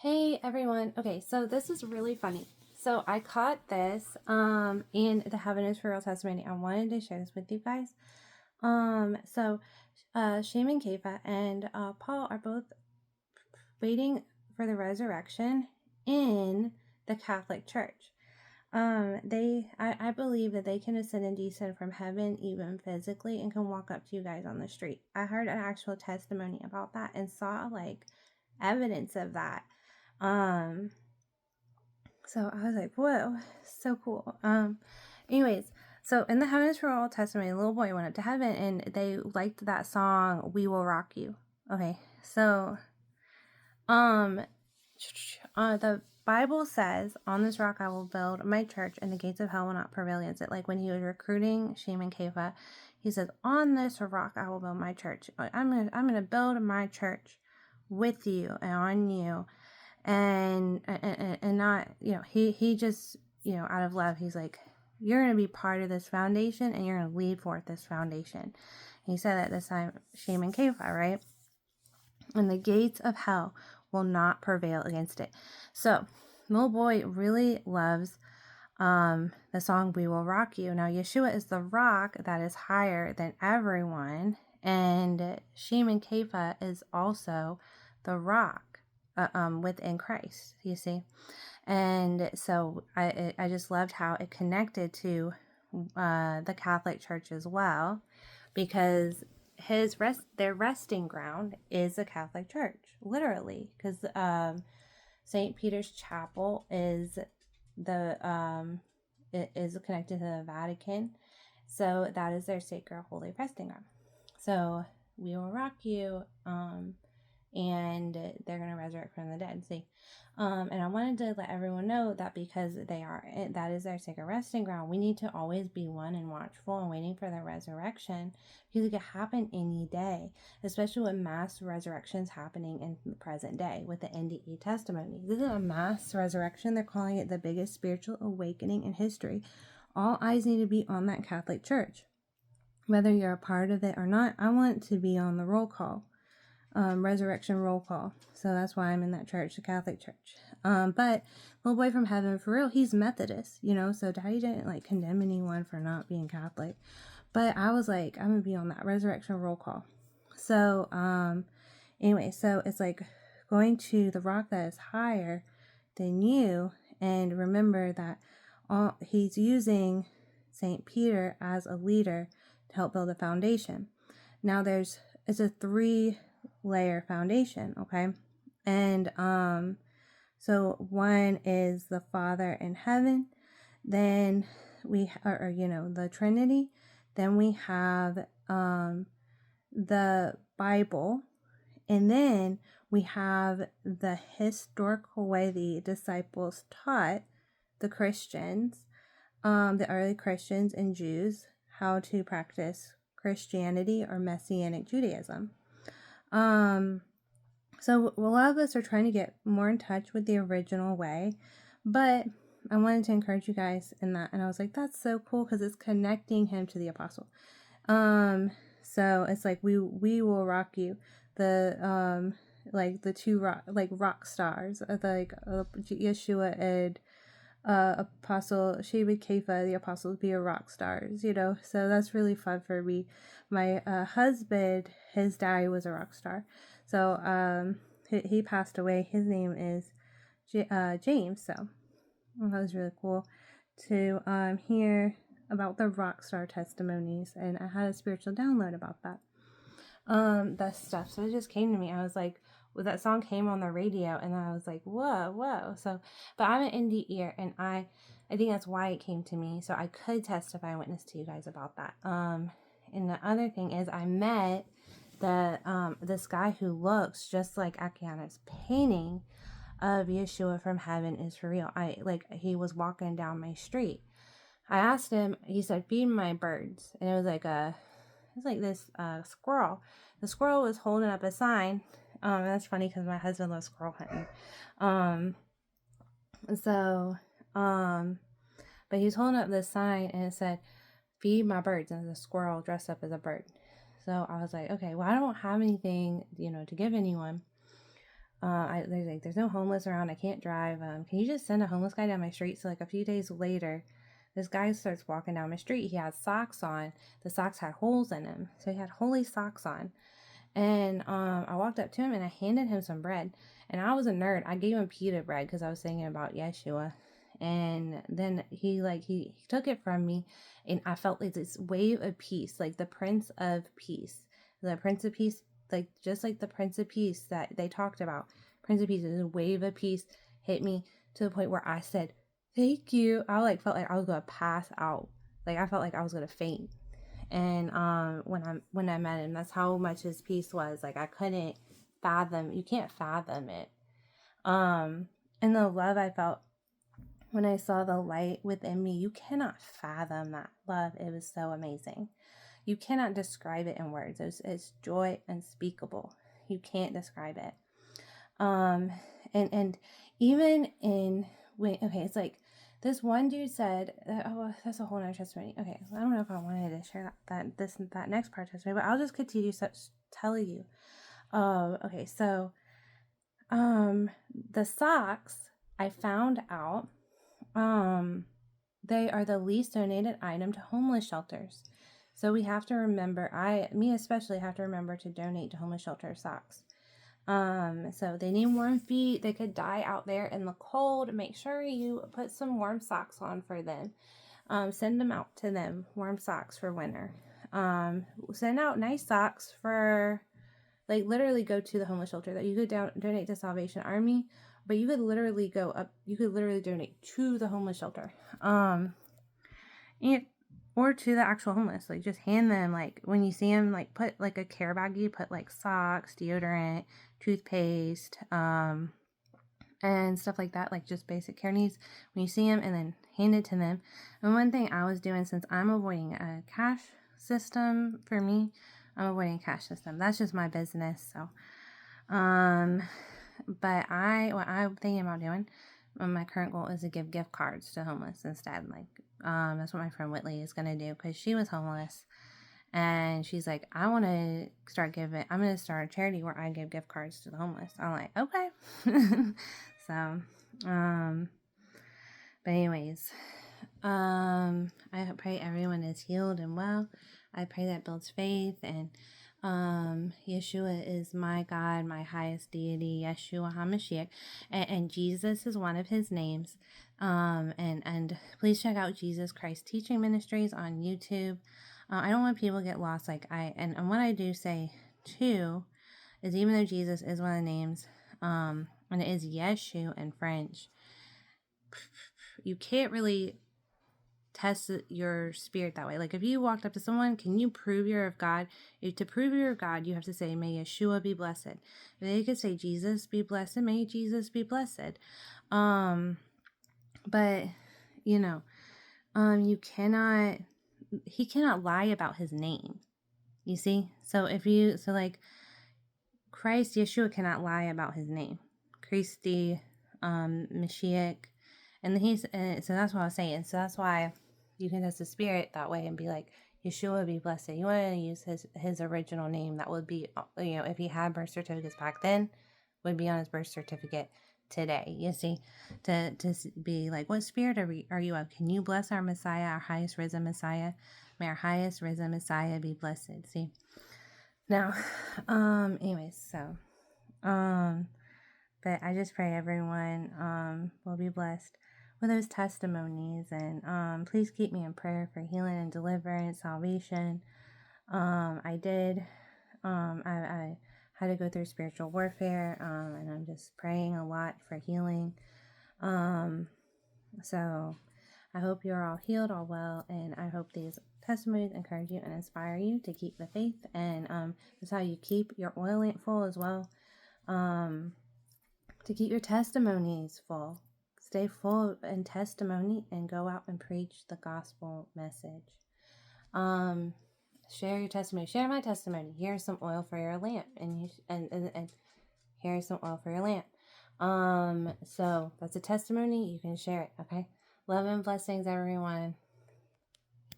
Hey everyone. Okay, so this is really funny. So I caught this in the Heaven is for Real testimony. I wanted to share this with you guys. Shaman Kefa and Paul are both waiting for the resurrection in the Catholic Church. I believe that they can ascend and descend from heaven even physically and can walk up to you guys on the street. I heard an actual testimony about that and saw like evidence of that. So I was like, whoa, so cool. Anyways, so in the Heaven is for All testimony, a little boy went up to heaven and they liked that song, We Will Rock You. Okay, so the Bible says, on this rock I will build my church and the gates of hell will not prevail against it. Like when he was recruiting Shaman Kefa, he says, on this rock I will build my church. I'm gonna build my church with you and on you. And not, he just, out of love, he's like, you're going to be part of this foundation and you're going to lead forth this foundation. He said that this time, Shaman Kefa, right? And the gates of hell will not prevail against it. So, little boy really loves the song We Will Rock You. Now, Yeshua is the rock that is higher than everyone, and Shaman Kefa is also the rock within Christ, you see. And so I just loved how it connected to the Catholic Church as well, because their resting ground is the Catholic Church, literally, because St. Peter's Chapel is it is connected to the Vatican, so that is their sacred holy resting ground. So we will rock you, and they're going to resurrect from the dead. See, and I wanted to let everyone know that because that is their sacred resting ground, we need to always be one and watchful and waiting for their resurrection, because it could happen any day, especially with mass resurrections happening in the present day with the NDE testimony. This is a mass resurrection. They're calling it the biggest spiritual awakening in history. All eyes need to be on that Catholic Church. Whether you're a part of it or not, I want to be on the roll call. Resurrection roll call. So that's why I'm in that church, the Catholic Church. But little boy from heaven, for real, he's Methodist, so Daddy didn't like condemn anyone for not being Catholic. But I was like, I'm gonna be on that resurrection roll call. So anyway, so it's like going to the rock that is higher than you, and remember that he's using St. Peter as a leader to help build a foundation. Now it's a 3-layer foundation, okay? And so one is the Father in heaven, then we the Trinity, then we have the Bible, and then we have the historical way the disciples taught the Christians, the early Christians and Jews, how to practice Christianity or Messianic Judaism. So a lot of us are trying to get more in touch with the original way, but I wanted to encourage you guys in that, and I was like, that's so cool because it's connecting him to the apostle. So it's like we will rock you. The like the two rock stars, Yeshua and Apostle Shaman Kefa, the apostles be a rock stars, so that's really fun for me. My husband, his daddy was a rock star, so he passed away. His name is James, so that was really cool to hear about the rock star testimonies, and I had a spiritual download about that stuff. So it just came to me. I was like, well, that song came on the radio, and I was like, whoa. So, but I'm an indie ear, and I think that's why it came to me, so I could testify and witness to you guys about that. And the other thing is, I met this guy who looks just like Akiana's painting of Yeshua from Heaven is for real. He was walking down my street. I asked him, he said, feed my birds. And it was like this squirrel. The squirrel was holding up a sign. That's funny because my husband loves squirrel hunting. But he was holding up this sign and it said, feed my birds. And the squirrel dressed up as a bird. So I was like, okay, well, I don't have anything, to give anyone. there's no homeless around. I can't drive. Can you just send a homeless guy down my street? So like a few days later, this guy starts walking down my street. He had socks on. The socks had holes in them. So he had holy socks on. And I walked up to him and I handed him some bread. And I was a nerd. I gave him pita bread because I was thinking about Yeshua. And then he took it from me, and I felt like this wave of peace, like the Prince of Peace. The Prince of Peace, like just like the Prince of Peace that they talked about. Prince of Peace, a wave of peace hit me to the point where I said, "Thank you." I felt like I was gonna pass out. Like I felt like I was gonna faint. And when I met him, that's how much his peace was. Like I couldn't fathom. You can't fathom it. And the love I felt when I saw the light within me, you cannot fathom that love. It was so amazing. You cannot describe it in words. It's joy unspeakable. You can't describe it. And even it's like this one dude said that, that's a whole nother testimony. Okay, I don't know if I wanted to share that next part testimony, but I'll just continue tell you. Okay, so the socks, I found out they are the least donated item to homeless shelters. So we have to remember, me especially, have to remember to donate to homeless shelter socks. So they need warm feet. They could die out there in the cold. Make sure you put some warm socks on for them. Send them out to them, warm socks for winter. Send out nice socks for, like, literally go to the homeless shelter. That you could donate to Salvation Army, but you could literally donate to the homeless shelter. Or to the actual homeless. Like, just hand them, like, when you see them, like, put, like, a care baggie, put, like, socks, deodorant, toothpaste, and stuff like that, like, just basic care needs when you see them, and then hand it to them. And one thing I was doing, since I'm avoiding a cash system, for me, I'm avoiding a cash system. That's just my business, so, but what I'm thinking about doing, my current goal is to give gift cards to homeless instead. Like, that's what my friend Whitley is going to do, because she was homeless and she's like, I'm going to start a charity where I give gift cards to the homeless. I'm like, okay. So, but anyways, I pray everyone is healed and well. I pray that builds faith, and Yeshua is my God, my highest deity, Yeshua HaMashiach, and Jesus is one of his names. And please check out Jesus Christ Teaching Ministries on YouTube. I don't want people to get lost. And what I do say too is, even though Jesus is one of the names, and it is Yeshu in French, you can't really test your spirit that way. Like, if you walked up to someone, can you prove you're of God? To prove you're of God, you have to say, may Yeshua be blessed. If they could say, Jesus be blessed, may Jesus be blessed. But he cannot lie about his name. You see? So Christ, Yeshua cannot lie about his name. Christi, Mashiach, and so that's what I was saying. So that's why you can test the spirit that way and be like, Yeshua be blessed. You want to use his original name. That would be, if he had birth certificates back then, would be on his birth certificate today. You see, to be like, what spirit are you of? Can you bless our Messiah, our highest risen Messiah? May our highest risen Messiah be blessed. See, now, anyways, so, but I just pray everyone will be blessed with those testimonies, and please keep me in prayer for healing and deliverance, salvation. I had to go through spiritual warfare, and I'm just praying a lot for healing. So I hope you're all healed, all well, and I hope these testimonies encourage you and inspire you to keep the faith, and that's how you keep your oil lamp full as well. To keep your testimonies full. Stay full in testimony and go out and preach the gospel message. Share your testimony. Share my testimony. Here's some oil for your lamp, and here's some oil for your lamp. So that's a testimony. You can share it. Okay. Love and blessings, everyone.